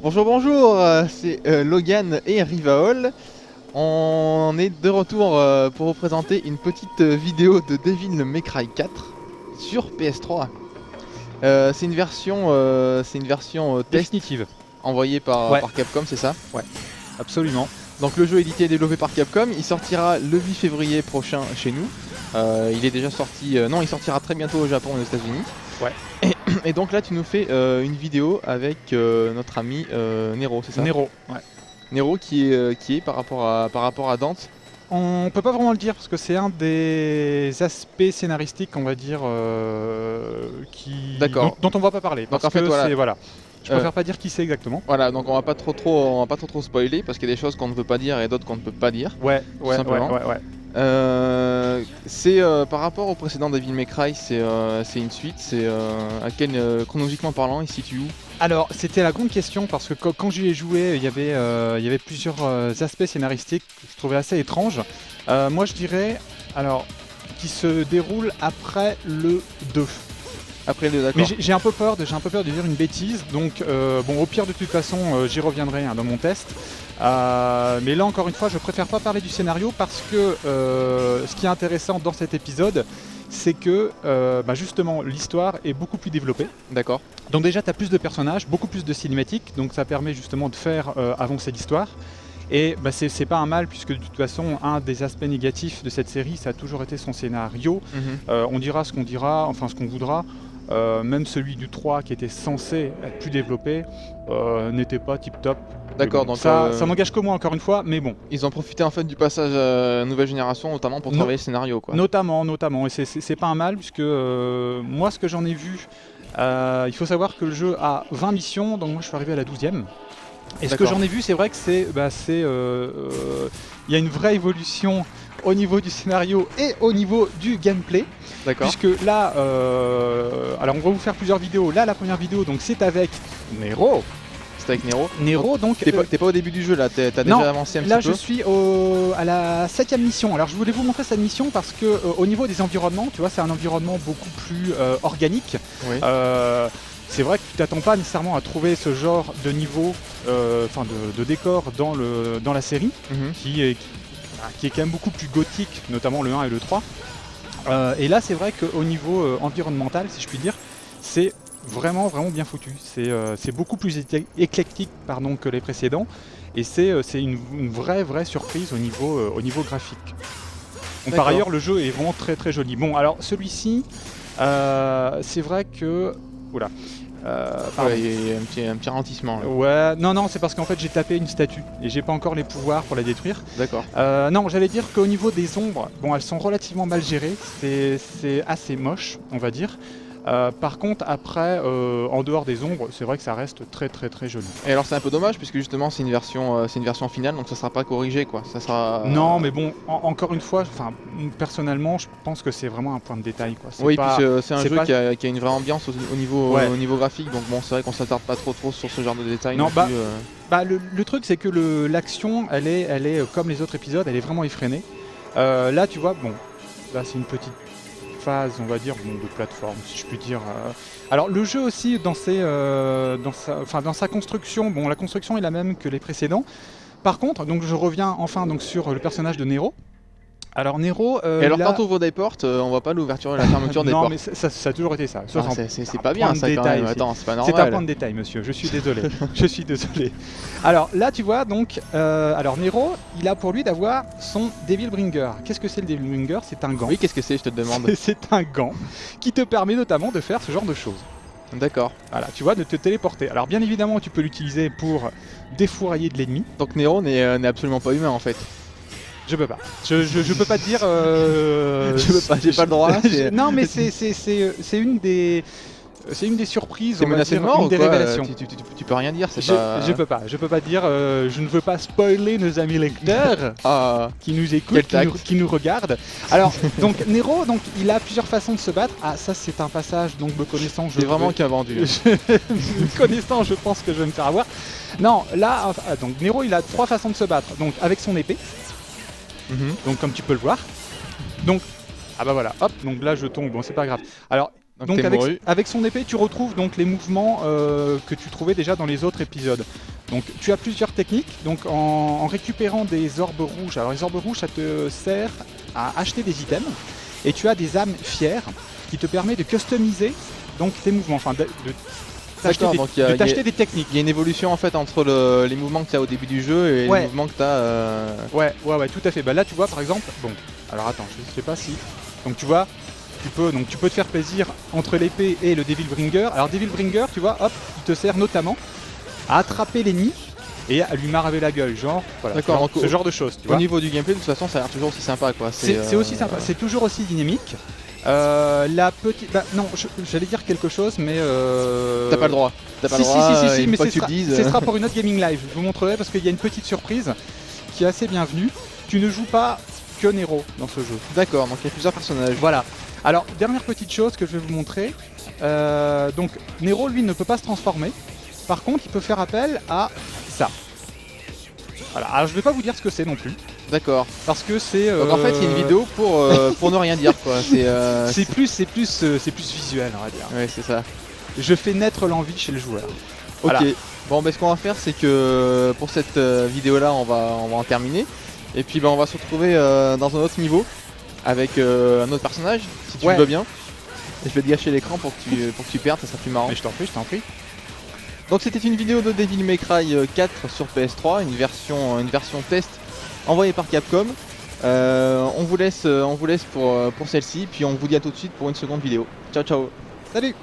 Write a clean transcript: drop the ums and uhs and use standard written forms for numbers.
Bonjour, c'est Logan et Rivaol. On est de retour pour vous présenter une petite vidéo de Devil May Cry 4 sur PS3. C'est une version test définitive envoyée par Capcom, c'est ça? Ouais, absolument. Donc le jeu édité et développé par Capcom, il sortira le 8 février prochain chez nous. Il est déjà sorti, non, il sortira très bientôt au Japon et aux États-Unis. Ouais. Et donc là tu nous fais une vidéo avec notre ami Nero, c'est ça? Nero, ouais. Nero qui est par rapport à Dante. On peut pas vraiment le dire parce que c'est un des aspects scénaristiques, on va dire, dont on va pas parler. Parce donc en fait, que voilà. Je préfère pas dire qui c'est exactement. Voilà, donc on va pas trop spoiler parce qu'il y a des choses qu'on ne peut pas dire et d'autres qu'on ne peut pas dire. Ouais. C'est par rapport au précédent Devil May Cry, c'est une suite. C'est chronologiquement parlant, il se situe où? Alors c'était la grande question parce que quand j'y ai joué, il y avait plusieurs aspects scénaristiques que je trouvais assez étranges. Moi je dirais qui se déroule après le 2. Après le, d'accord. Mais j'ai un peu peur de dire une bêtise, donc bon, au pire de toute façon j'y reviendrai dans mon test. Mais là encore une fois je préfère pas parler du scénario parce que ce qui est intéressant dans cet épisode c'est que justement l'histoire est beaucoup plus développée. D'accord. Donc déjà tu as plus de personnages, beaucoup plus de cinématiques, donc ça permet justement de faire avancer l'histoire. Et c'est pas un mal puisque de toute façon un des aspects négatifs de cette série ça a toujours été son scénario. On dira ce qu'on dira, enfin ce qu'on voudra. Même celui du 3 qui était censé être plus développé n'était pas tip top. D'accord, bon, donc ça n'engage que moi encore une fois, mais bon. Ils ont profité en fait du passage nouvelle génération notamment pour travailler le scénario quoi. Notamment, et c'est pas un mal puisque moi ce que j'en ai vu, il faut savoir que le jeu a 20 missions, donc moi je suis arrivé à la 12e. Et ce que j'en ai vu c'est vrai que il y a une vraie évolution au niveau du scénario et au niveau du gameplay. D'accord. Puisque là, alors on va vous faire plusieurs vidéos. Là, la première vidéo, donc c'est avec Nero. C'est avec Nero. Nero, donc. T'es pas au début du jeu là. T'as déjà avancé un petit peu. Là, je suis à la 7e mission. Alors, je voulais vous montrer cette mission parce que au niveau des environnements, tu vois, c'est un environnement beaucoup plus organique. Oui. C'est vrai que tu t'attends pas nécessairement à trouver ce genre de niveau, de décor dans la série, qui est quand même beaucoup plus gothique, notamment le 1 et le 3. Et là c'est vrai qu'au niveau environnemental, si je puis dire, c'est vraiment bien foutu. C'est beaucoup plus éclectique que les précédents. Et c'est une vraie surprise au niveau graphique. Donc, par ailleurs le jeu est vraiment très joli. Bon alors celui-ci, c'est vrai que... Oula. Il y a un petit ralentissement là. Ouais, non, c'est parce qu'en fait j'ai tapé une statue et j'ai pas encore les pouvoirs pour la détruire. D'accord. Non, j'allais dire qu'au niveau des ombres, bon, elles sont relativement mal gérées, c'est assez moche, on va dire. Par contre, après, en dehors des ombres, c'est vrai que ça reste très joli. Et alors c'est un peu dommage puisque justement c'est une version finale, donc ça sera pas corrigé quoi. Ça sera. Non, mais bon, encore une fois, personnellement, je pense que c'est vraiment un point de détail quoi. Oui, puis c'est un jeu qui a une vraie ambiance au niveau graphique, donc bon, c'est vrai qu'on s'attarde pas trop sur ce genre de détails. Non, le truc c'est que l'action, elle est comme les autres épisodes, elle est vraiment effrénée. Là, tu vois, bon, là c'est une petite phase, on va dire, de plateforme, si je puis dire. Alors le jeu aussi, dans sa construction, bon, la construction est la même que les précédents. Par contre, donc je reviens enfin sur le personnage de Nero. Alors Nero... et alors quand on ouvre des portes, on voit pas l'ouverture et la fermeture des portes. Non mais ça a toujours été ça. C'est pas bien ça quand même. Attends, c'est pas normal. C'est un point de détail monsieur, je suis désolé. Je suis désolé. Alors là tu vois donc, Nero, il a pour lui d'avoir son Devil Bringer. Qu'est-ce que c'est le Devil Bringer? C'est un gant. Oui, qu'est-ce que c'est, je te demande. C'est un gant qui te permet notamment de faire ce genre de choses. D'accord. Voilà, tu vois, de te téléporter. Alors bien évidemment tu peux l'utiliser pour défourailler de l'ennemi. Donc Nero n'est absolument pas humain en fait. Je peux pas. Je peux pas te dire. Je peux pas. J'ai pas le droit. Non, mais c'est une des surprises. C'est menacé de mort ou des quoi? révélations. Tu peux rien dire. Je peux pas. Je peux pas dire. Je ne veux pas spoiler nos amis lecteurs qui nous écoutent, qui nous regardent. Alors donc Nero, donc il a plusieurs façons de se battre. Ah ça c'est un passage donc me connaissant. C'est vraiment qu'un vendu. Me connaissant, je pense que je vais me faire avoir. Non, là donc Nero il a 3 façons de se battre. Donc avec son épée. Donc comme tu peux le voir. Donc Ah bah voilà, hop, donc là je tombe, bon c'est pas grave. Alors, donc t'es mouru. avec son épée, tu retrouves donc les mouvements que tu trouvais déjà dans les autres épisodes. Donc tu as plusieurs techniques, donc en récupérant des orbes rouges. Alors les orbes rouges, ça te sert à acheter des items. Et tu as des âmes fières qui te permet de customiser donc tes mouvements, enfin de t'acheter des techniques. Il y a une évolution en fait entre les mouvements que tu as au début du jeu et les mouvements que tu as... Ouais, tout à fait. Bah là tu vois par exemple, bon, alors attends, je sais pas si... Donc tu vois, tu peux te faire plaisir entre l'épée et le Devil Bringer. Alors Devil Bringer, tu vois, hop, il te sert notamment à attraper l'ennemi et à lui maraver la gueule, genre, voilà, ce genre de choses. Tu vois. Au niveau du gameplay, de toute façon, ça a l'air toujours aussi sympa, quoi. C'est aussi sympa, c'est toujours aussi dynamique. La petite... Bah, non, j'allais dire quelque chose, mais... T'as pas le droit. T'as pas le droit, si, mais ce sera pour une autre gaming live. Je vous montrerai parce qu'il y a une petite surprise qui est assez bienvenue. Tu ne joues pas que Nero dans ce jeu. D'accord, donc il y a plusieurs personnages. Voilà. Alors, dernière petite chose que je vais vous montrer. Donc, Nero, lui, ne peut pas se transformer. Par contre, il peut faire appel à ça. Voilà. Alors, je vais pas vous dire ce que c'est non plus. D'accord. Parce que c'est... Donc en fait, c'est une vidéo pour ne rien dire, quoi. C'est plus visuel, on va dire. Ouais, c'est ça. Je fais naître l'envie chez le joueur. Ok. Voilà. Bon, bah, ce qu'on va faire, c'est que pour cette vidéo-là, on va en terminer. Et puis, bah, on va se retrouver dans un autre niveau avec un autre personnage, si tu le veux bien. Et je vais te gâcher l'écran pour que tu perdes, ça sera plus marrant. Mais je t'en prie. Donc c'était une vidéo de Devil May Cry 4 sur PS3, une version test envoyée par Capcom. On vous laisse pour celle-ci, puis on vous dit à tout de suite pour une seconde vidéo. Ciao ciao. Salut.